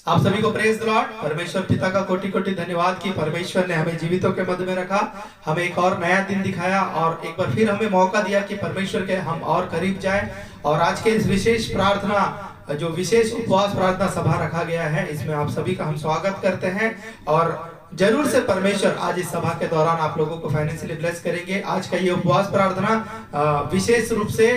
आप सभी को प्रेज द लॉर्ड। परमेश्वर पिता का कोटि कोटि धन्यवाद कि परमेश्वर ने हमें जीवितों के मध्य में रखा, हमें एक और नया दिन दिखाया और एक बार फिर हमें मौका दिया कि परमेश्वर के हम और करीब जाएं। और आज के इस विशेष प्रार्थना, जो विशेष उपवास प्रार्थना सभा रखा गया है, इसमें आप सभी का हम स्वागत करते हैं। और जरूर से परमेश्वर आज इस सभा के दौरान आप लोगों को फाइनेंशियली ब्लेस करेंगे। आज का ये उपवास प्रार्थना विशेष रूप से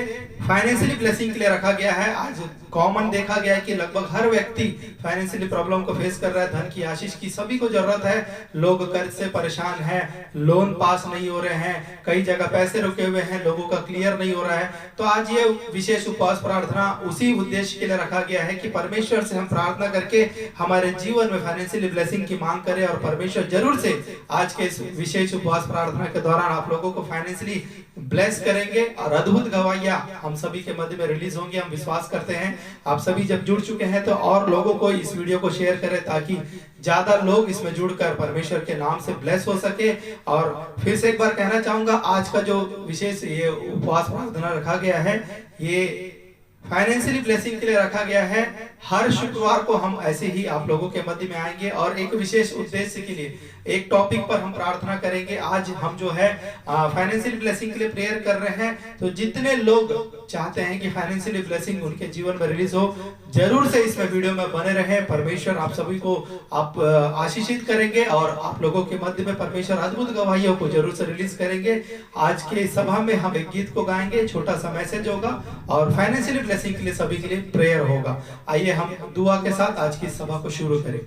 फाइनेंशियली ब्लेसिंग के लिए रखा गया है। आज कॉमन देखा गया है कि लगभग हर व्यक्ति फाइनेंशियली प्रॉब्लम को फेस कर रहा है। धन की आशीष की सभी को जरूरत है। लोग कर्ज से परेशान हैं, लोन पास नहीं हो रहे हैं, कई जगह पैसे रुके हुए हैं, लोगों का क्लियर नहीं हो रहा है। तो आज ये विशेष उपवास प्रार्थना उसी उद्देश्य के लिए रखा गया है कि परमेश्वर से हम प्रार्थना करके हमारे जीवन में फाइनेंशियली ब्लेसिंग की मांग करें। और परमेश्वर जरूर से आज के इस विशेष उपवास प्रार्थना के दौरान आप लोगों को फाइनेंशियली ब्लेस करेंगे और अद्भुत गवाहियां हम सभी के मध्य में रिलीज होंगी, हम विश्वास करते हैं। आप सभी जब जुड़ चुके हैं तो और लोगों को इस वीडियो को शेयर करें ताकि ज्यादा लोग इसमें जुड़कर परमेश्वर के नाम से ब्लेस हो सके। और फिर से एक बार कहना चाहूंगा, आज का जो विशेष ये उपवास प्रार्थना रखा गया है, ये फाइनेंशियली ब्लेसिंग के लिए रखा गया है। हर शुक्रवार को हम ऐसे ही आप लोगों के मध्य में आएंगे और एक विशेष उद्देश्य के लिए एक टॉपिक पर हम प्रार्थना करेंगे। आज हम जो है फाइनेंशियल ब्लेसिंग के लिए प्रेयर कर रहे हैं। तो जितने लोग चाहते हैं कि फाइनेंशियल ब्लेसिंग उनके जीवन में रिलीज हो, जरूर से इसमें वीडियो में बने रहे। परमेश्वर आप सभी को आप आशीषित करेंगे और आप लोगों के मध्य में परमेश्वर अद्भुत गवाहियों को जरूर से रिलीज करेंगे। आज के सभा में हम एक गीत को गाएंगे, छोटा सा मैसेज होगा और फाइनेंशियल ब्लेसिंग के लिए सभी के लिए प्रेयर होगा। आइए हम दुआ के साथ आज की सभा को शुरू करें।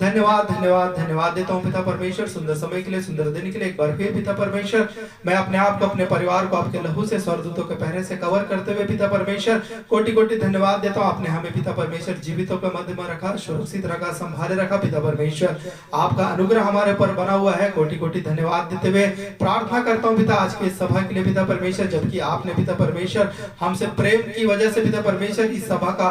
धन्यवाद धन्यवाद धन्यवाद देता हूँ पिता परमेश्वर, सुंदर समय के लिए, सुंदर दिन के लिए। एक बार फिर पिता परमेश्वर, मैं अपने आप को, अपने परिवार को आपके लहू से, स्वर्गदूतों के पहरे से कवर करते हुए पिता परमेश्वर कोटि कोटि धन्यवाद देता हूँ। आपने हमें पिता परमेश्वर जीवितों के मध्य में रखा, सुरक्षित रखा, संभाले रखा। पिता परमेश्वर आपका अनुग्रह हमारे ऊपर बना हुआ है। कोटि कोटि धन्यवाद देते हुए प्रार्थना करता हूँ पिता आज के इस सभा के लिए पिता परमेश्वर, जबकि आपने पिता परमेश्वर हमसे प्रेम की वजह से पिता परमेश्वर इस सभा का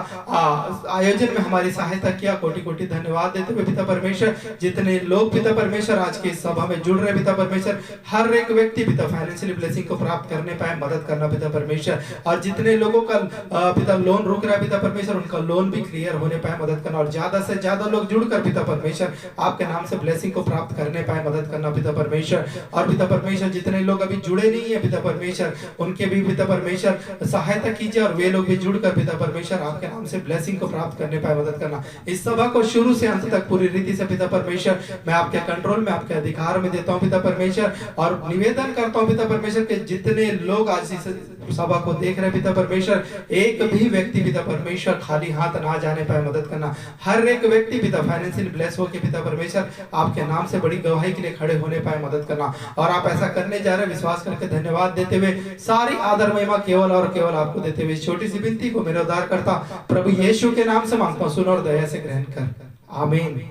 आयोजन में हमारी सहायता किया। कोटि कोटि धन्यवाद देते हुए पिता परमेश्वर, जितने लोग पिता परमेश्वर आज के इस सभा में जुड़ रहे पिता परमेश्वर, हर एक व्यक्ति पिता फाइनेंशियल ब्लेसिंग को प्राप्त करने पाए, मदद करना पिता परमेश्वर। और जितने लोगों का पिता लोन रुक रहा है पिता परमेश्वर, उनका लोन भी क्लियर होने पाए, मदद करना। और ज्यादा से ज्यादा लोग जुड़कर पिता परमेश्वर आपके नाम से ब्लेसिंग को प्राप्त करने पाए, मदद करना पिता परमेश्वर। और पिता परमेश्वर जितने लोग अभी जुड़े नहीं है पिता परमेश्वर, उनके भी पिता परमेश्वर सहायता कीजिए और वे लोग भी जुड़कर पिता परमेश्वर आपके नाम से ब्लेसिंग को प्राप्त करने पाए, मदद करना। इस सभा को शुरू से अंत तक पूरी रीति से पिता परमेश्वर मैं आपके कंट्रोल में, आपके अधिकार में देता हूं पिता परमेश्वर। और निवेदन करता हूं पिता परमेश्वर के जितने लोग आज इस सभा को देख रहे पिता परमेश्वर, एक भी व्यक्ति पिता परमेश्वर खाली हाथ ना जाने पाए, मदद करना। हर एक व्यक्ति पिता फाइनेंशियल ब्लेस हो के पिता परमेश्वर आपके नाम से बड़ी गवाही के लिए खड़े होने पाए, मदद करना। और आप ऐसा करने जा रहे विश्वास करके धन्यवाद देते हुए सारी आदर महिमा केवल और केवल आपको देते हुए छोटी सी विनती को मेरे उद्धार करता प्रभु यीशु के नाम से मांगता हूं, सुन और दया से ग्रहण कर, आमीन।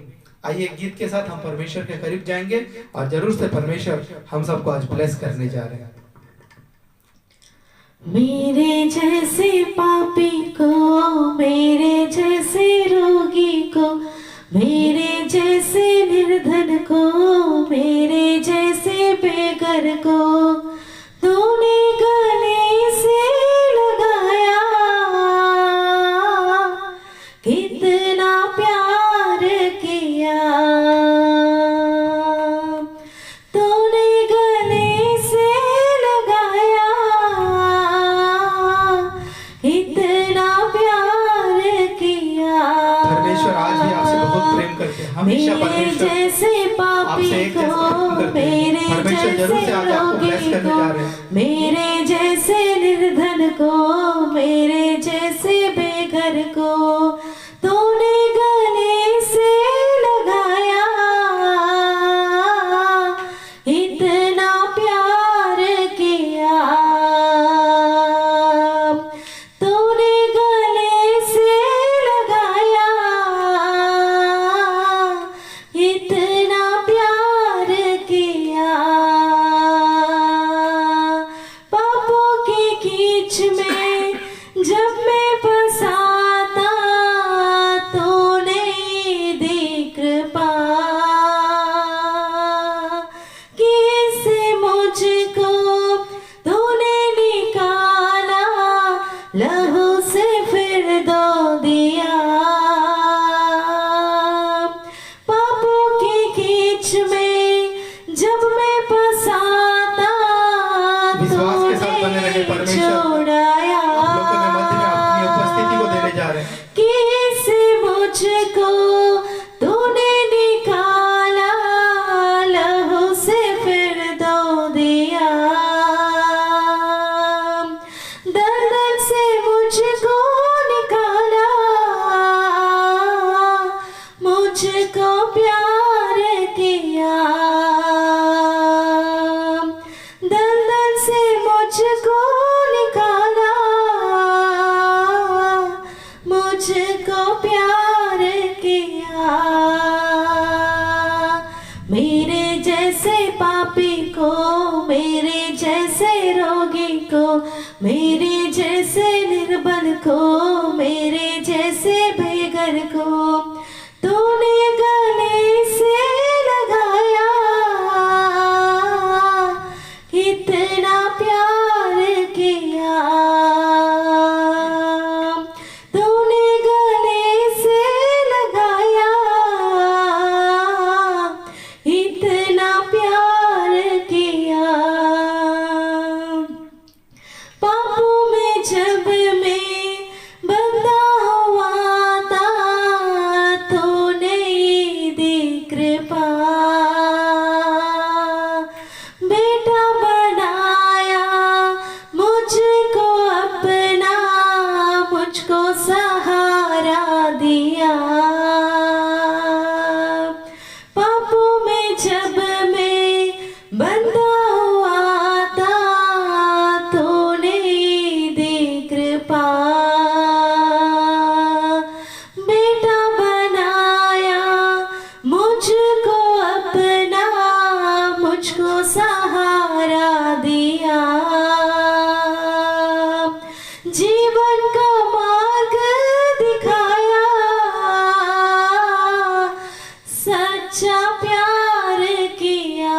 आइए गीत के साथ हम परमेश्वर के करीब जाएंगे और जरूर से परमेश्वर हम सबको आज ब्लेस करने जा रहे हैं। मेरे जैसे पापी को, मेरे जैसे रोगी को, मेरे जैसे निर्धन को, मेरे जैसे बेघर को तूने गले से लगाया। कितना प्यार किया तूने गले से लगाया, इतना प्यार किया। परमेश्वर आज भी आपसे बहुत प्रेम करते हैं, हमेशा परमेश्वर जैसे पापी को, मेरे जैसे रोगी को, मेरे जैसे निर्धन को, मेरे जैसे बेघर को तूने गले से लगाया। इतना प्यार किया तूने गले से लगाया, इतना प्यार किया। पापों की कीच में जब मैं फंसा था, परमेश्वर छोड़ाया। आप लोगों के मध्य में अपनी उपस्थिति को देने जा रहे हैं। किसे मुझको तूने निकाला, लहू से फिर धो दिया। दलदल से मुझको निकाला, मुझको प्यार किया। दलदल से मुझको निकाला, मुझको प्यार किया। मेरे जैसे पापी को, मेरे जैसे रोगी को, मेरे जैसे निर्बल को, मेरे जैसे बेघर को तूने गले से लगाया। कितना प्यार किया, तूने गले से लगाया। इतना प्यार किया। पापों में जब मैं बंधा हुआ था, तूने दी कृपा। बेटा बनाया मुझको अपना, मुझको सहारा दिया। पापों में जब मैं बंधा हुआ था, तूने दी कृपा। बेटा बनाया मुझको अपना, मुझको सहारा दिया। जीवन का मार्ग दिखाया, सच्चा प्यार किया।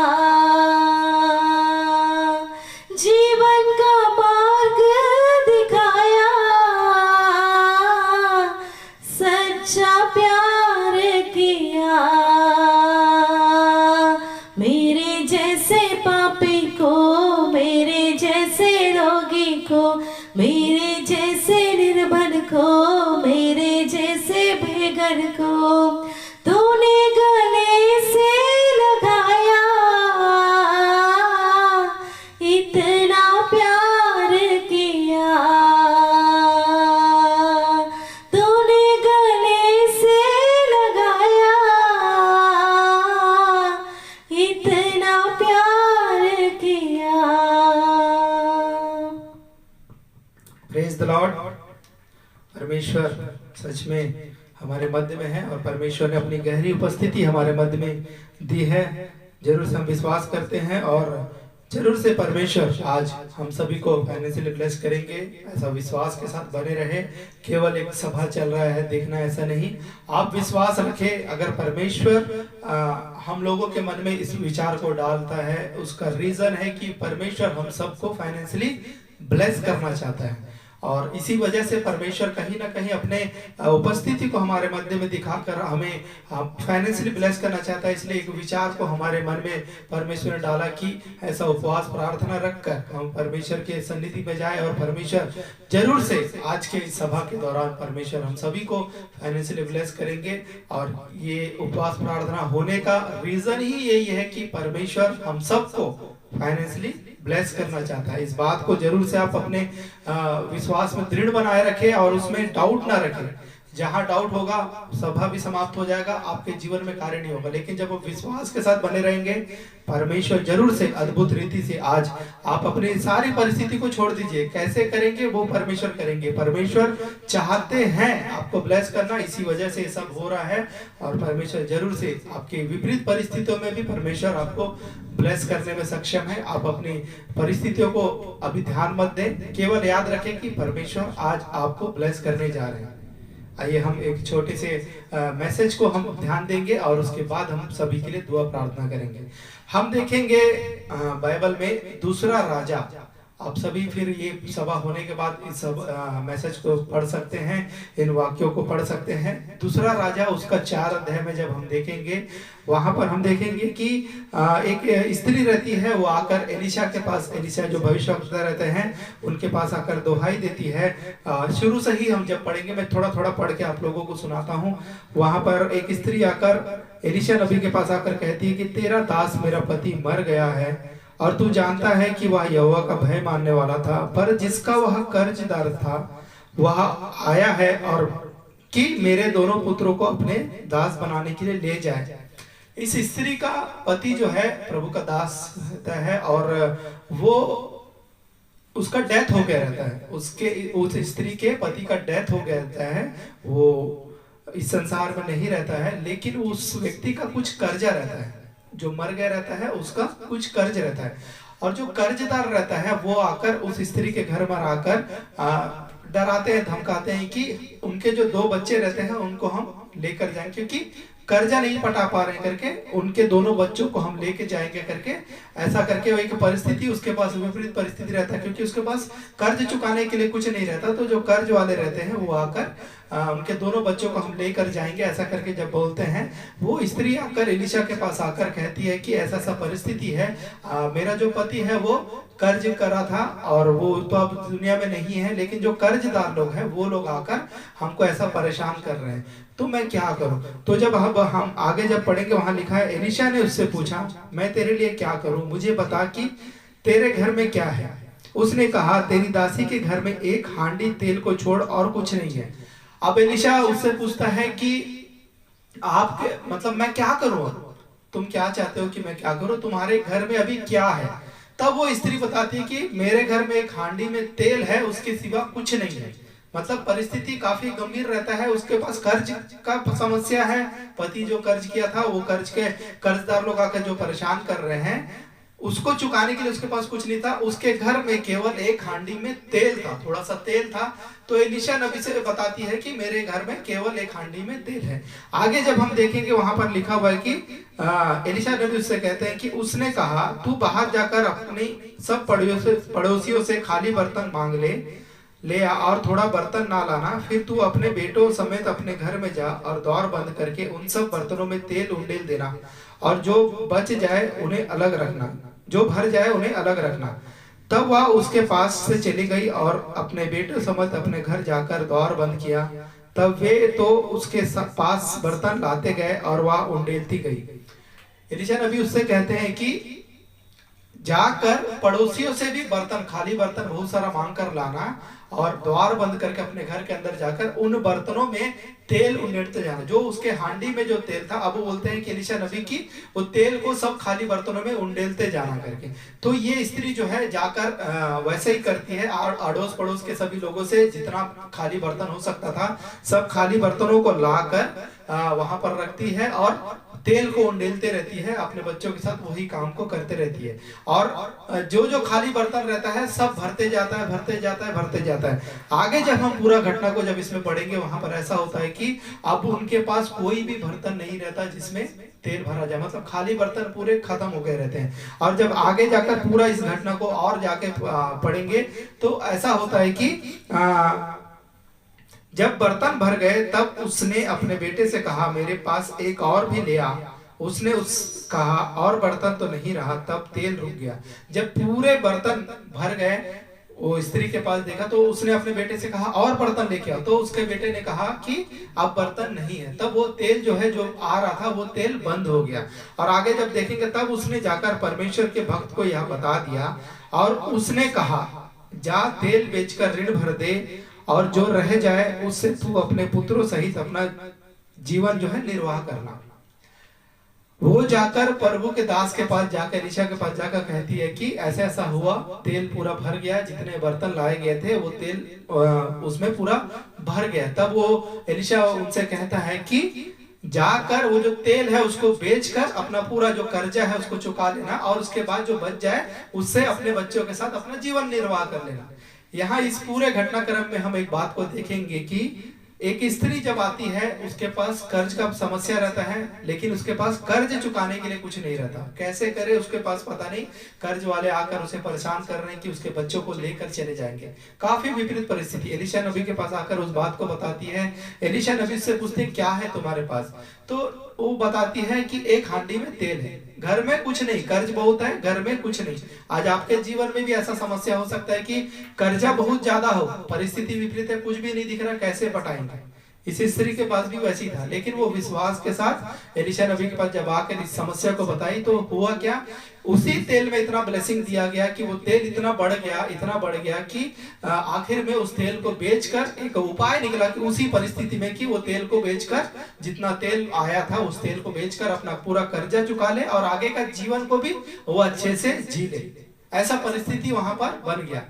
जीवन का मार्ग दिखाया, सच्चा प्यार किया। मेरे जैसे पापी को, मेरे जैसे रोगी को, मेरे जैसे निर्बल को, मेरे जैसे बेघर को तूने गले से लगाया। इतना प्यार किया, तूने गले से लगाया। इतना प्यार किया। Praise the Lord. परमेश्वर सच में हमारे मध्य में है और परमेश्वर ने अपनी गहरी उपस्थिति हमारे मध्य में दी है। जरूर से हम विश्वास करते हैं और जरूर से परमेश्वर आज हम सभी को फाइनेंशियली ब्लेस करेंगे। ऐसा विश्वास के साथ बने रहे। केवल एक सभा चल रहा है देखना ऐसा नहीं, आप विश्वास रखें। अगर परमेश्वर हम लोगों के मन में इस विचार को डालता है, उसका रीजन है कि परमेश्वर हम सबको फाइनेंशियली ब्लेस करना चाहता है और इसी वजह से परमेश्वर कहीं ना कहीं अपने उपस्थिति को हमारे मध्य में दिखाकर हमें फाइनेंशियली ब्लेस करना चाहता है। इसलिए एक विचार को हमारे मन में परमेश्वर ने डाला कि ऐसा उपवास प्रार्थना रखकर हम परमेश्वर के सन्निधि में जाए और परमेश्वर जरूर से आज के इस सभा के दौरान परमेश्वर हम सभी को फाइनेंशियली ब्लेस करेंगे। और ये उपवास प्रार्थना होने का रीजन ही यही है कि परमेश्वर हम सबको फाइनेंशियली ब्लेस करना चाहता है। इस बात को जरूर से आप अपने विश्वास में दृढ़ बनाए रखें और उसमें डाउट ना रखें। जहां डाउट होगा सभा भी समाप्त हो जाएगा, आपके जीवन में कार्य नहीं होगा। लेकिन जब आप विश्वास के साथ बने रहेंगे, परमेश्वर जरूर से अद्भुत रीति से आज आप अपनी सारी परिस्थिति को छोड़ दीजिए। कैसे करेंगे वो परमेश्वर करेंगे। परमेश्वर चाहते हैं आपको ब्लेस करना, इसी वजह से सब हो रहा है। और परमेश्वर जरूर से आपके विपरीत परिस्थितियों में भी परमेश्वर आपको ब्लेस करने में सक्षम है। आप अपनी परिस्थितियों को अभी ध्यान मत दें, केवल याद रखें कि परमेश्वर आज आपको ब्लेस करने जा रहे हैं। आइए हम एक छोटे से मैसेज को हम ध्यान देंगे और उसके बाद हम सभी के लिए दुआ प्रार्थना करेंगे। हम देखेंगे बाइबल में दूसरा राजा आप सभी फिर ये सभा होने के बाद इस सब मैसेज को पढ़ सकते हैं, इन वाक्यों को पढ़ सकते हैं। दूसरा राजा उसका 4 अध्याय में जब हम देखेंगे, वहां पर हम देखेंगे कि एक स्त्री रहती है, वो आकर एलिशा के पास, एलिशा जो भविष्यवक्ता रहते हैं उनके पास आकर दोहाई देती है। शुरू से ही हम जब पढ़ेंगे, मैं थोड़ा थोड़ा पढ़ के आप लोगों को सुनाता हूँ। वहां पर एक स्त्री आकर एलिशा नबी के पास आकर कहती है कि तेरा दास मेरा पति मर गया है और तू जानता है कि वह यहोवा का भय मानने वाला था, पर जिसका वह कर्जदार था वह आया है और कि मेरे दोनों पुत्रों को अपने दास बनाने के लिए ले जाए। इस स्त्री का पति जो है प्रभु का दास रहता है और वो उसका डेथ हो गया रहता है, उस स्त्री के पति का डेथ हो गया रहता है, वो इस संसार में नहीं रहता है, लेकिन उस व्यक्ति का कुछ कर्जा रहता है, जो मर गया रहता है उसका कुछ कर्ज रहता है। और जो कर्जदार रहता है वो आकर उस स्त्री के घर में आकर डराते हैं, धमकाते हैं कि उनके जो 2 बच्चे रहते हैं उनको हम लेकर जाएंगे, क्योंकि कर्जा नहीं पटा पा रहे करके उनके दोनों बच्चों को हम लेके जाएंगे करके, ऐसा करके वो एक परिस्थिति उसके पास विपरीत परिस्थिति रहता है, क्योंकि उसके पास कर्ज चुकाने के लिए कुछ नहीं रहता। तो जो कर्ज वाले रहते हैं वो आकर उनके दोनों बच्चों को हम लेकर जाएंगे, ऐसा करके जब बोलते हैं, वो स्त्री आकर एलिशा के पास आकर कहती है कि ऐसा सा परिस्थिति है, मेरा जो पति है वो कर्ज करा था और वो तो अब दुनिया में नहीं है, लेकिन जो कर्जदार लोग हैं वो लोग आकर हमको ऐसा परेशान कर रहे हैं, तो मैं क्या करूं। तो जब हम आगे जब पढ़ेंगे वहां लिखा है, एलिशा ने उससे पूछा मैं तेरे लिए क्या करूं, मुझे बता कि तेरे घर में क्या है। उसने कहा तेरी दासी के घर में 1 हांडी तेल को छोड़ और कुछ नहीं है। अब एलिशा उससे पूछता है कि आपके मतलब मैं क्या करूं, तुम क्या चाहते हो कि मैं क्या करूं, तुम्हारे घर में अभी क्या है। तब वो स्त्री बताती है कि मेरे घर में 1 हांडी में तेल है, उसके सिवा कुछ नहीं है। मतलब परिस्थिति काफी गंभीर रहता है, उसके पास कर्ज का समस्या है, पति जो कर्ज किया था वो कर्ज के कर्जदार लोग आकर जो परेशान कर रहे हैं, उसको चुकाने के लिए उसके पास कुछ नहीं था। उसके घर में केवल 1 हांडी में तेल था, थोड़ा सा तेल था। तो एलिशा नबी से बताती है कि मेरे घर में केवल 1 हांडी में तेल है। आगे जब हम देखेंगे वहां पर लिखा हुआ है कि एलिशा नबी उससे कहते हैं कि उसने कहा तू बाहर जाकर अपनी सब पड़ोसियों से खाली बर्तन मांग ले आ और थोड़ा बर्तन ना लाना, फिर तू अपने बेटों समेत अपने घर में जा और द्वार बंद करके उन सब बर्तनों में तेल उंडेल देना और जो बच जाए उन्हें अलग रखना, जो भर जाए उन्हें अलग रखना। तब वह उसके पास से चली गई और अपने बेटे समेत अपने घर जाकर द्वार बंद किया। तब वे तो उसके पास बर्तन लाते गए और वह उंडेलती गई। एलिशा नबी उससे कहते हैं कि जाकर पड़ोसियों से भी बर्तन, खाली बर्तन बहुत सारा मांग कर लाना और द्वार बंद करके अपने घर के अंदर जाकर उन बर्तनों में तेल उंडेलते जाना। जो उसके हांडी में जो तेल था, अब वो बोलते हैं कि एलिशा नबी की वो तेल को सब खाली बर्तनों में उंडेलते जाना करके। तो ये स्त्री जो है जाकर वैसे ही करती है, और अड़ोस पड़ोस के सभी लोगों से जितना खाली बर्तन हो सकता था सब खाली बर्तनों को लाकर वहां पर रखती है और तेल को उंडेलते रहती है, अपने बच्चों के साथ वही काम को करते रहती है। और जो जो खाली बर्तन रहता है सब भरते जाता है, भरते जाता है, भरते जाता है। आगे जब हम पूरा घटना को जब इसमें पढ़ेंगे वहां पर ऐसा होता है कि अब उनके पास कोई भी बर्तन नहीं रहता जिसमें तेल भरा जाए, मतलब खाली बर्तन पूरे खत्म हो गए रहते हैं। और जब आगे जाकर पूरा इस घटना को और जाके पढ़ेंगे तो ऐसा होता है कि जब बर्तन भर गए तब उसने अपने बेटे से कहा मेरे पास एक और भी ले आ। उसने कहा और बर्तन तो नहीं रहा, तब तेल रुक गया। जब पूरे बर्तन भर गए वो स्त्री के पास देखा तो उसने अपने बेटे से कहा और बर्तन लेके आओ। तो उसके बेटे ने कहा कि अब बर्तन नहीं है। तब वो तेल जो है जो आ रहा था वो तेल बंद हो गया। और आगे जब देखेंगे तब उसने जाकर परमेश्वर के भक्त को यह बता दिया और उसने कहा जा तेल बेचकर ऋण भर दे और जो रह जाए उससे तू अपने पुत्रों सहित अपना जीवन जो है निर्वाह करना। वो जाकर प्रभु के दास के पास जाकर एलिशा के पास जाकर कहती है कि ऐसा ऐसा हुआ, तेल पूरा भर गया, जितने बर्तन लाए गए थे वो तेल उसमें पूरा भर गया। तब वो एलिशा उनसे कहता है कि जाकर वो जो तेल है उसको बेचकर अपना पूरा जो कर्जा है उसको चुका लेना और उसके बाद जो बच जाए उससे अपने बच्चों के साथ अपना जीवन निर्वाह कर लेना। यहाँ इस पूरे घटनाक्रम में हम एक बात को देखेंगे कि एक स्त्री जब आती है उसके पास कर्ज का समस्या रहता है, लेकिन उसके पास कर्ज चुकाने के लिए कुछ नहीं रहता, कैसे करे उसके पास पता नहीं। कर्ज वाले आकर उसे परेशान कर रहे हैं कि उसके बच्चों को लेकर चले जाएंगे। काफी विपरीत परिस्थिति। एलिशा नबी के पास आकर उस बात को बताती है। एलिशा नबी से पूछते क्या है तुम्हारे पास, तो वो बताती है कि एक हांडी में तेल है, घर में कुछ नहीं, कर्ज बहुत है, घर में कुछ नहीं। आज आपके जीवन में भी ऐसा समस्या हो सकता है कि कर्जा बहुत ज्यादा हो, परिस्थिति विपरीत है, कुछ भी नहीं दिख रहा, कैसे पटाएंगे। इस स्त्री के पास भी वैसी था, लेकिन वो विश्वास के साथ एलिशा नबी के पास जब आकर इस समस्या को बताई तो हुआ क्या, उसी तेल में इतना ब्लेसिंग दिया गया कि वो तेल इतना बढ़ गया कि आखिर में उस तेल को बेचकर एक उपाय निकला कि उसी परिस्थिति में कि वो तेल को बेचकर, जितना तेल आया था उस तेल को बेचकर अपना पूरा कर्जा चुका ले और आगे का जीवन को भी वो अच्छे से जी ले। ऐसा परिस्थिति वहां पर बन गया।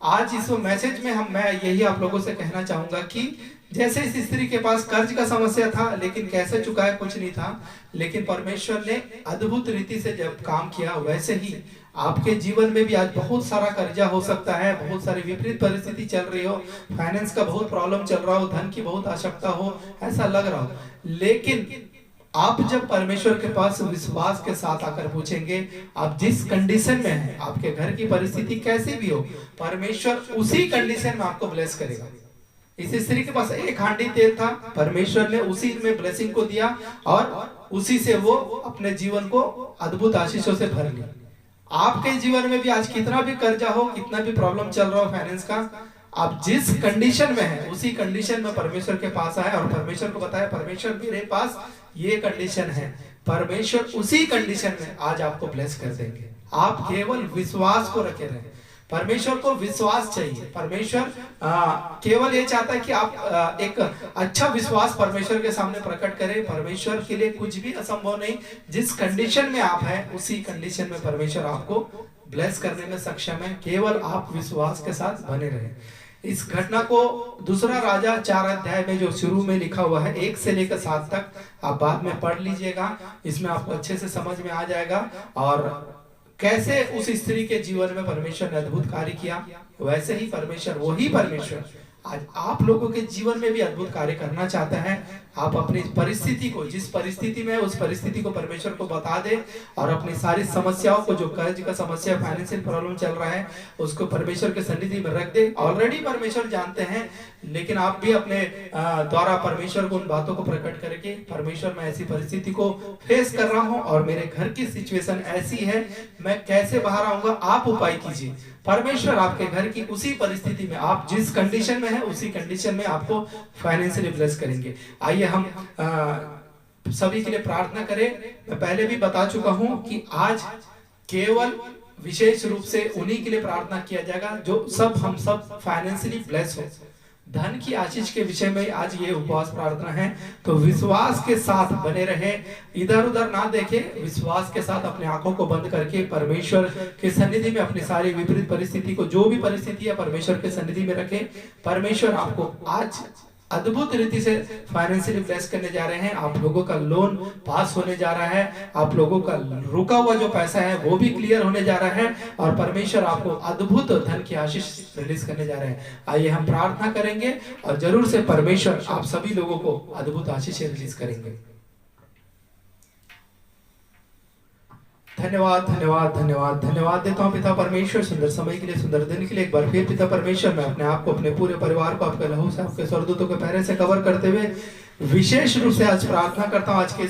आज इस मैसेज में मैं यही आप लोगों से कहना चाहूंगा कि जैसे इस स्त्री के पास कर्ज का समस्या था, लेकिन कैसे चुकाए कुछ नहीं था, लेकिन परमेश्वर ने अद्भुत रीति से जब काम किया, वैसे ही आपके जीवन में भी आज बहुत सारा कर्जा हो सकता है, बहुत सारी विपरीत परिस्थिति चल रही हो, फाइनेंस का बहुत प्रॉब्लम चल रहा हो, धन की बहुत आवश्यकता हो, ऐसा लग रहा हो, लेकिन आप जब परमेश्वर के पास विश्वास के साथ आकर पूछेंगे, आप जिस कंडीशन में हैं, आपके घर की परिस्थिति कैसी भी हो, परमेश्वर उसी कंडीशन में आपको ब्लेस करेगा। इस स्त्री के पास एक हांडी तेल था, परमेश्वर ने उसी में ब्लेसिंग को दिया और उसी से वो अपने जीवन को अद्भुत आशीषों से भर लिया। आपके जीवन में भी आज कितना भी कर्जा हो, कितना भी प्रॉब्लम चल रहा हो फाइनेंस का, आप जिस कंडीशन में है उसी कंडीशन में परमेश्वर के पास आए और परमेश्वर को बताया, परमेश्वर मेरे पास ये कंडीशन है, परमेश्वर उसी कंडीशन में आज आपको ब्लेस कर देंगे। आप केवल विश्वास को रखे रहें। परमेश्वर को विश्वास चाहिए। परमेश्वर केवल ये चाहता है कि आप एक अच्छा विश्वास परमेश्वर के सामने प्रकट करें। परमेश्वर के लिए कुछ भी असंभव नहीं। जिस कंडीशन में आप हैं उसी कंडीशन में परमेश्वर आपको ब्लेस करने में सक्षम है। केवल आप विश्वास के साथ बने रहें। इस घटना को दूसरा राजा 4 अध्याय में जो शुरू में लिखा हुआ है 1 से लेकर 7 तक आप बाद में पढ़ लीजिएगा, इसमें आपको अच्छे से समझ में आ जाएगा और कैसे उस स्त्री के जीवन में परमेश्वर ने अद्भुत कार्य किया। वैसे ही परमेश्वर, वही परमेश्वर आज आप लोगों के जीवन में भी अद्भुत कार्य करना चाहता है। आप अपनी परिस्थिति को, जिस परिस्थिति में उस परिस्थिति को परमेश्वर को बता दे और अपनी सारी समस्याओं को, जो कर्ज का समस्या, फाइनेंशियल प्रॉब्लम चल रहा है, उसको परमेश्वर के सन्निधि में रख दे। ऑलरेडी परमेश्वर जानते हैं, लेकिन आप भी अपने द्वारा परमेश्वर को उन बातों को प्रकट करके, परमेश्वर मैं ऐसी परिस्थिति को फेस कर रहा हूं और मेरे घर की सिचुएशन ऐसी है, मैं कैसे बाहर आऊंगा, आप उपाय कीजिए। परमेश्वर आपके घर की उसी परिस्थिति में, आप जिस कंडीशन में है उसी कंडीशन में आपको फाइनेंशियली ब्लेस करेंगे। आइए हम सभी के लिए प्रार्थना करें। मैं पहले भी बता चुका हूं कि आज केवल विशेष रूप से उन्हीं के लिए प्रार्थना किया जाएगा जो हम सब फाइनेंशियली ब्लेस हो। धन की आशीष के विषय में आज ये उपवास प्रार्थना है, तो विश्वास के साथ बने रहे, इधर उधर ना देखे, विश्वास के साथ अपने आंखों को बंद करके परमेश्वर के सन्निधि में अपनी सारी विपरीत परिस्थिति को, जो भी परिस्थिति है, परमेश्वर के सन्निधि में रखें। परमेश्वर आपको आज अद्भुत रीति से फाइनेंशियली ब्लेस करने जा रहे हैं। आप लोगों का लोन पास होने जा रहा है, आप लोगों का रुका हुआ जो पैसा है वो भी क्लियर होने जा रहा है और परमेश्वर आपको अद्भुत धन की आशीष रिलीज करने जा रहे हैं। आइए हम प्रार्थना करेंगे और जरूर से परमेश्वर आप सभी लोगों को अद्भुत आशीष रिलीज करेंगे। धन्यवाद धन्यवाद धन्यवाद धन्यवाद देता हूँ पिता परमेश्वर, सुंदर समय के लिए, सुंदर दिन के लिए। एक बार फिर पिता परमेश्वर, मैं अपने आप को, अपने पूरे परिवार को आपके लहू से, आपके स्वर्गदूतों के पहरे से कवर करते हुए विशेष रूप से आज प्रार्थना करता हूँ, आज के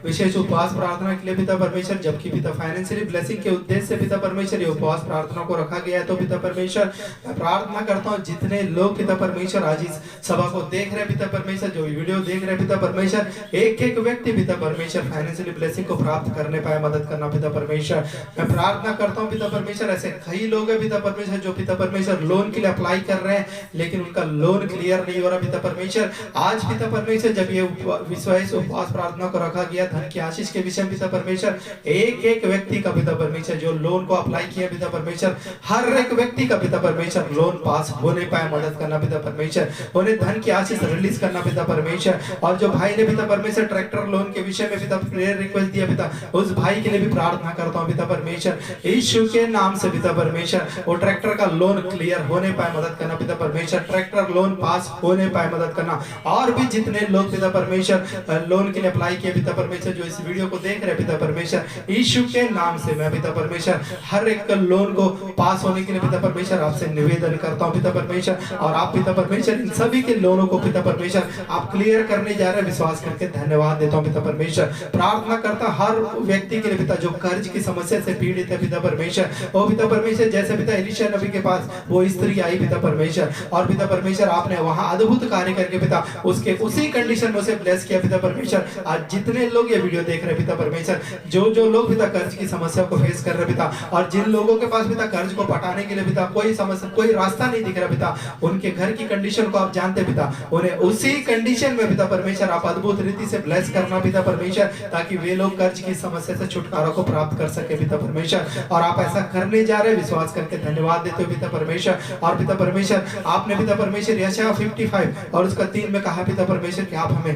विशेष उपवास प्रार्थना के लिए पिता परमेश्वर। जबकि पिता फाइनेंशियली ब्लेसिंग के उद्देश्य से पिता परमेश्वर ये उपवास प्रार्थना को रखा गया है, तो पिता परमेश्वर मैं प्रार्थना करता हूँ जितने लोग पिता परमेश्वर आज इस सभा को देख रहे हैं पिता परमेश्वर, जो वीडियो देख रहे हैं पिता परमेश्वर, एक एक व्यक्ति पिता परमेश्वर फाइनेंशियली ब्लेसिंग को प्राप्त करने पाए, मदद करना पिता परमेश्वर। मैं प्रार्थना करता हूँ पिता परमेश्वर, ऐसे कई लोग हैं पिता परमेश्वर जो पिता परमेश्वर लोन के लिए अप्लाई कर रहे हैं, लेकिन उनका लोन क्लियर नहीं हो रहा पिता परमेश्वर। आज पिता परमेश्वर जब ये विश्वास उपवास प्रार्थना को रखा गया धन की आशीष के विषय में पिता परमेश्वर एक एक व्यक्ति का पिता परमेश्वर जो लोन को अप्लाई किया पिता परमेश्वर हर एक व्यक्ति का पिता परमेश्वर लोन पास होने पाए मदद करना पिता परमेश्वर, उन्हें धन की आशीष रिलीज करना पिता परमेश्वर। और जो भाई ने पिता परमेश्वर ट्रैक्टर लोन के विषय में पिता प्रेयर रिक्वेस्ट दिया पिता, उस भाई के लिए भी प्रार्थना करता हूँ पिता परमेश्वर यीशु के नाम से पिता परमेश्वर, वो ट्रैक्टर का लोन क्लियर होने पाए मदद करना पिता परमेश्वर, ट्रैक्टर लोन पास होने पाए मदद करना। और भी जितने लोग पिता परमेश्वर लोन के लिए अप्लाई किए पिता परमेश्वर जो इस वीडियो को देख रहे पिता परमेश्वर यीशु के नाम से मैं पिता परमेश्वर हर एक लोन को पास होने के लिए पिता परमेश्वर आपसे निवेदन करता हूँ पिता परमेश्वर। और आप पिता परमेश्वर इन सभी के लोनों को पिता परमेश्वर आप क्लियर करने जा रहे हैं, विश्वास करके धन्यवाद देता हूँ पिता परमेश्वर। प्रार्थना करता हर व्यक्ति के लिए पिता जो कर्ज की समस्या से पीड़ित है पिता परमेश्वर, ओ पिता परमेश्वर जैसे पिता एलीशा नबी के पास वो स्त्री आई पिता परमेश्वर, और पिता परमेश्वर आपने वहां अद्भुत कार्य करके पिता उसके उसी कंडीशन में उसे ब्लेस किया पिता परमेश्वर। आज जितने लोग ये वीडियो देख रहे हैं पिता परमेश्वर, जो लोग पिता कर्ज की समस्या को फेस कर रहे पिता, और जिन लोगों के पास पिता कर्ज को पटाने के लिए पिता कोई समस्या कोई रास्ता नहीं दिख रहा पिता, उनके घर की कंडीशन को आप जानते पिता, उन्हें उसी कंडीशन में पिता परमेश्वर आप अद्भुत रीति से ब्लेस करना पिता परमेश्वर, ताकि वे लोग कर्ज की समस्या से छुटकारा को प्राप्त कर सके पिता परमेश्वर। और आप ऐसा करने जा रहे हैं, विश्वास करके धन्यवाद देते हो पिता परमेश्वर। और पिता परमेश्वर आपने पिता परमेश्वर यशायाह 55 और उसका 3 में कहा पिता परमेश्वर कि आप हमें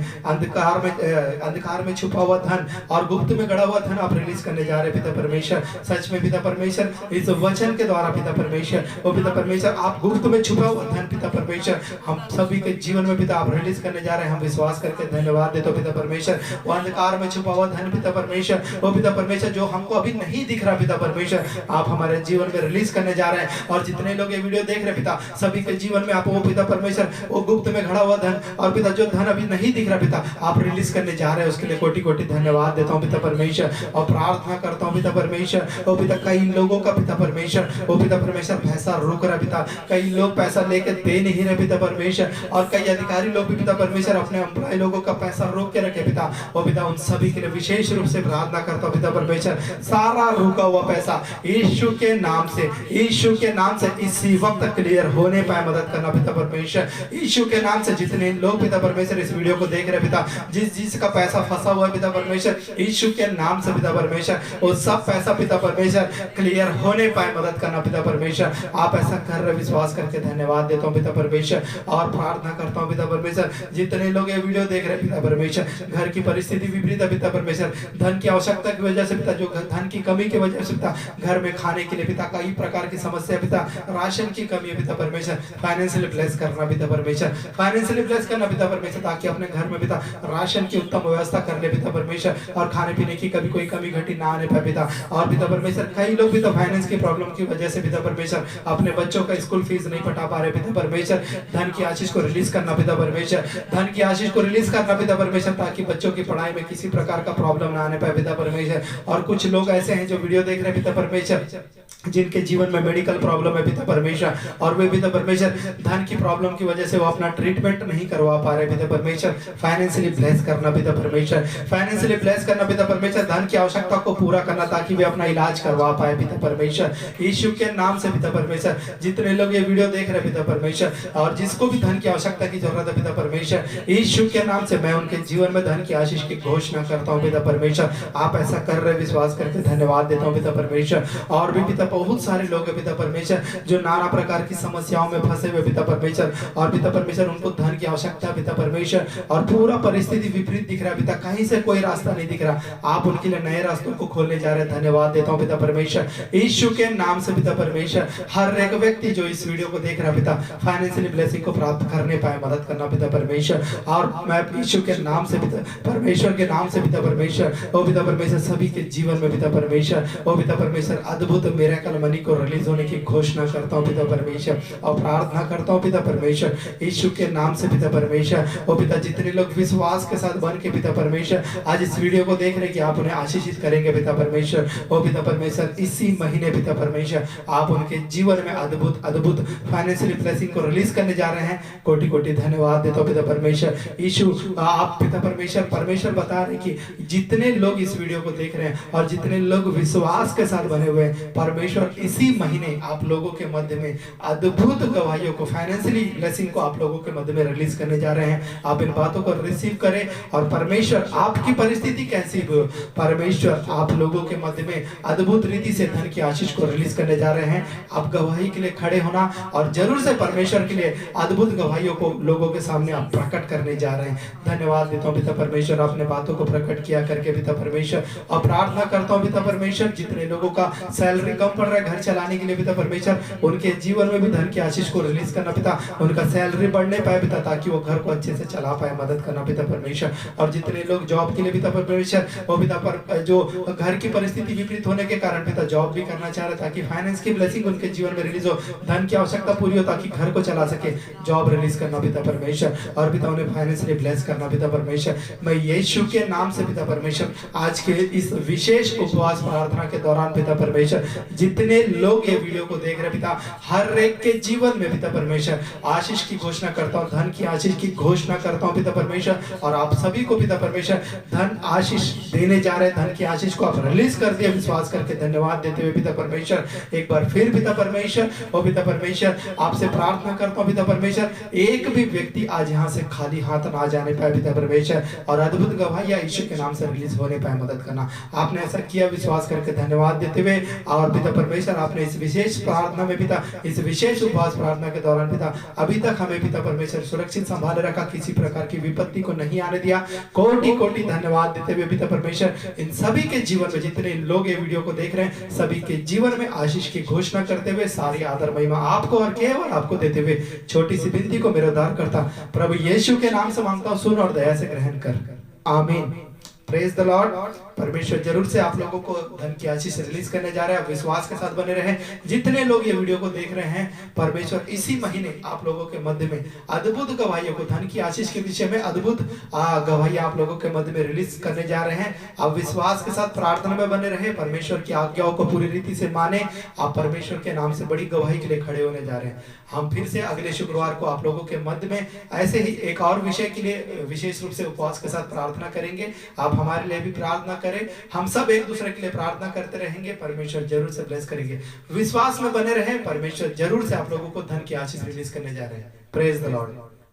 अंधकार में छुपा हुआ धन और गुप्त में गड़ा हुआ धन आप रिलीज करने जा रहे हैं पिता परमेश्वर। सच में पिता परमेश्वर इस वचन के द्वारा पिता परमेश्वर वो पिता परमेश्वर आप गुप्त में छुपा हुआ धन पिता परमेश्वर हम सभी के जीवन में पिता आप रिलीज करने जा रहे हैं, हम विश्वास करके धन्यवाद देते हो पिता परमेश्वर। वो अंधकार में छुपा हुआ धन पिता परमेश्वर वो पिता परमेश्वर जो हमको अभी नहीं दिख रहा पिता परमेश्वर आप हमारे जीवन में रिलीज करने जा रहे हैं। और जितने लोग ये वीडियो देख रहे पिता सभी के जीवन में आप वो पिता परमेश्वर वो गुप्त में खड़ा हुआ धन और पिता जो धन अभी नहीं दिख रहा पिता आप रिलीज करने जा रहे हैं, उसके लिए कोटि कोटि धन्यवाद देता हूँ पिता परमेश्वर। और प्रार्थना करता हूँ पिता परमेश्वर वो पिता कई लोगों का पिता परमेश्वर वो पिता परमेश्वर पैसा रुक रहा पिता, कई लोग पैसा लेकर दे नहीं रहे पिता परमेश्वर, और कई अधिकारी लोग भी पिता परमेश्वर अपने एम्प्लॉय लोगों का पैसा रोक के रखे पिता, वो पिता उन सभी के लिए विशेष रूप से प्रार्थना करता हूँ पिता परमेश्वर सारा रुका हुआ पैसा यीशु के नाम से इसी वक्त क्लियर होने पाए मदद करना पिता परमेश्वर। यीशु के नाम से जितने लोग पिता परमेश्वर इस वीडियो को देख रहे पिता जिसका पैसा फंसा हुआ है पिता परमेश्वर यीशु के नाम से पिता परमेश्वर वो सब पैसा पिता परमेश्वर क्लियर होने पाए मदद करना पिता परमेश्वर। आप ऐसा कर रहे विश्वास करके धन्यवाद देता हूँ पिता परमेश्वर। और प्रार्थना करता हूँ पिता परमेश्वर जितने लोग ये वीडियो देख रहे पिता परमेश्वर घर की परिस्थिति विपरीत है पिता परमेश्वर, धन की आवश्यकता की वजह से पिता जो धन की कमी की वजह से पिता घर में खाने के लिए पिता कई प्रकार की समस्या पिता राशन की कमी है पिता परमेश्वर, फाइनेंशियली ब्लेस करना पिता परमेश्वर, फाइनेंशियली ब्लेस करना पिता परमेश्वर ताकि अपने घर में पिता राशन की उत्तम व्यवस्था कर ले पिता परमेश्वर, और खाने पीने की कभी कोई कमी घटी ना आने पाए पिता। और पिता परमेश्वर कई लोग पिता फाइनेंस की प्रॉब्लम की वजह से पिता परमेश्वर अपने बच्चों का स्कूल फीस नहीं पटा पा रहे पिता परमेश्वर, धन की आशीष को रिलीज करना पिता परमेश्वर, धन की आशीष को रिलीज करना पिता परमेश्वर ताकि बच्चों की पढ़ाई में किसी प्रकार का प्रॉब्लम ना आने पाए पिता परमेश्वर। और कुछ लोग ऐसे हैं जो वीडियो देख रहे हैं पिता परमेश्वर जिनके जीवन में मेडिकल प्रॉब्लम है पिता परमेश्वर, और वे पिता परमेश्वर धन की प्रॉब्लम की वजह से वो अपना ट्रीटमेंट नहीं करवा पा रहे पिता परमेश्वर, फाइनेंशियली ब्लेस करना पिता परमेश्वर, फाइनेंशियली ब्लेस करना पिता परमेश्वर, धन की आवश्यकता को पूरा करना ताकि वे अपना इलाज करवा पाए पिता परमेश्वर यीशु के नाम से पिता परमेश्वर। जितने लोग ये वीडियो देख रहे पिता परमेश्वर और जिसको भी धन की आवश्यकता की जरूरत है पिता परमेश्वर यीशु के नाम से मैं उनके जीवन में धन की आशीष की घोषणा करता हूँ पिता परमेश्वर। आप ऐसा कर रहे विश्वास करके धन्यवाद देता हूँ पिता परमेश्वर। और भी पिता बहुत सारे लोग है पिता परमेश्वर जो नाना प्रकार की समस्याओं में फंसे हुए पिता परमेश्वर, और पिता परमेश्वर उनको धन की आवश्यकता पिता परमेश्वर और पूरा परिस्थिति विपरीत दिख रहा है पिता, कहीं से कोई रास्ता नहीं दिख रहा, आप उनके लिए नए रास्तों को खोलने जा रहे हैं, धन्यवाद देता हूँ पिता परमेश्वर यीशु के नाम से पिता परमेश्वर। हर एक व्यक्ति जो इस वीडियो को देख रहा है पिता फाइनेंशियली ब्लेसिंग को प्राप्त करने पाए मदद करना पिता परमेश्वर। और मैं यीशु के नाम से पिता परमेश्वर के नाम से पिता परमेश्वर ओ पिता परमेश्वर सभी के जीवन में पिता परमेश्वर ओ पिता परमेश्वर अद्भुत मिरेकल मनी को रिलीज होने की घोषणा करता हूँ पिता परमेश्वर। और प्रार्थना करता हूँ पिता परमेश्वर यीशु के नाम से पिता परमेश्वर ओ पिता जितने लोग विश्वास के साथ बन के पिता परमेश्वर आज इस वीडियो को देख रहे कि आप उन्हें आशीषित करेंगे पिता परमेश्वर ओ पिता परमेश्वर इसी महीने पिता परमेश्वर आप उनके जीवन में अद्भुत अद्भुत फाइनेंशियल ब्लेसिंग को रिलीज करने जा रहे हैं, कोटि कोटि धन्यवाद देता हूँ पिता परमेश्वर यीशु। आप पिता परमेश्वर बता रहे कि जितने लोग इस वीडियो को देख रहे हैं और जितने लोग विश्वास के साथ बने हुए हैं परमेश्वर इसी महीने आप लोगों के मध्य में अद्भुत गवाहियों को फाइनेंशियली ब्लेसिंग को आप लोगों के मध्य में रिलीज करने जा रहे हैं। आप इन बातों को रिसीव करें और परमेश्वर आपकी परिस्थिति कैसी भी हो, परमेश्वर आप लोगों के मध्य में अद्भुत रीति से धन की आशीष को रिलीज करने जा रहे हैं। आप गवाही के लिए खड़े होना और जरूर से परमेश्वर के लिए अद्भुत गवाहियों को लोगों के सामने आप प्रकट करने जा रहे हैं। धन्यवाद देता हूँ पिता परमेश्वर, आपने बातों को प्रकट किया करके पिता परमेश्वर, और प्रार्थना करता हूँ पिता परमेश्वर जितने लोगों का सैलरी कम पड़ रहा है घर चलाने के लिए पिता परमेश्वर, उनके जीवन में भी धन की आशीष को रिलीज करना पिता, उनका सैलरी बढ़ने पाए पिता, ताकि वो घर को अच्छे से चला पाए, मदद करना पिता परमेश्वर। और जितने लोग जॉब के लिए पिता परमेश्वर, वो पिता पर जो घर की परिस्थिति विपरीत होने के कारण पिता जॉब भी करना चाह रहे, ताकि फाइनेंस की ब्लेसिंग उनके जीवन में रिलीज हो, धन की आवश्यकता पूरी हो ताकि घर को चला सके, जॉब रिलीज करना पिता परमेश्वर, और पिता उन्हें फाइनेंशियली ब्लेस करना पिता परमेश्वर। मैं यीशु के नाम से पिता परमेश्वर आज के इस विशेष उपवास प्रार्थना के दौरान पिता परमेश्वर, जितने लोग ये वीडियो को देख रहे पिता, हर एक के जीवन में पिता परमेश्वर आशीष की घोषणा करता हूँ, धन की आशीष की घोषणा करता हूँ पिता परमेश्वर। और आप सभी को पिता परमेश्वर धन आशीष देने जा रहे हैं, धन की आशीष को आप रिलीज कर दिए विश्वास करके धन्यवाद देते हुए पिता परमेश्वर। एक बार फिर पिता परमेश्वर और पिता परमेश्वर आपसे प्रार्थना करता हूँ पिता परमेश्वर, एक भी व्यक्ति आज यहाँ से खाली हाथ ना जाने पाए पिता परमेश्वर, और अद्भुत गवाहियां यीशु के नाम से रिलीज होने पाए, मदद करना। आपने ऐसा किया विश्वास करके धन्यवाद देते हुए, और पिता परमेश्वर आपने इस विशेष प्रार्थना में पिता, इस विशेष उपवास प्रार्थना के दौरान पिता अभी तक हमें पिता परमेश्वर सुरक्षित संभाले रखा, किसी प्रकार की विपत्ति को नहीं आने दिया। कोटि कोटि धन्यवाद देते हुए पिता परमेश्वर इन सभी के जीवन में, जितने लोग ये वीडियो को देख रहे हैं, सभी के जीवन में आशीष की घोषणा करते हुए सारी आदर महिमा आपको और केवल आपको देते हुए छोटी सी विनती को मेरे उद्धार करता प्रभु यीशु के नाम से मांगता हूँ, सुन और दया से ग्रहण कर, आमीन। Praise the Lord. परमेश्वर जरूर से आप लोगों को धन की आशीष रिलीज करने जा रहे हैं, विश्वास के साथ बने रहें। जितने लोग ये वीडियो को देख रहे हैं, परमेश्वर इसी महीने आप लोगों के मध्य में अद्भुत गवाहियों को, धन की आशीष के विषय में अद्भुत गवाहियां आप लोगों के मध्य में रिलीज करने जा रहे हैं। आप विश्वास के साथ प्रार्थना में बने रहे, परमेश्वर की आज्ञाओं को पूरी रीति से माने, आप परमेश्वर के नाम से बड़ी गवाही के लिए खड़े होने जा रहे हैं। हम फिर से अगले शुक्रवार को आप लोगों के मध्य में ऐसे ही एक और विषय के लिए विशेष रूप से उपवास के साथ प्रार्थना करेंगे। आप हमारे लिए भी प्रार्थना करें, हम सब एक दूसरे के लिए प्रार्थना करते रहेंगे, परमेश्वर जरूर से ब्लेस करेंगे। विश्वास में बने रहें, परमेश्वर जरूर से आप लोगों को धन की आशीष रिलीज करने जा रहे हैं। Praise the Lord.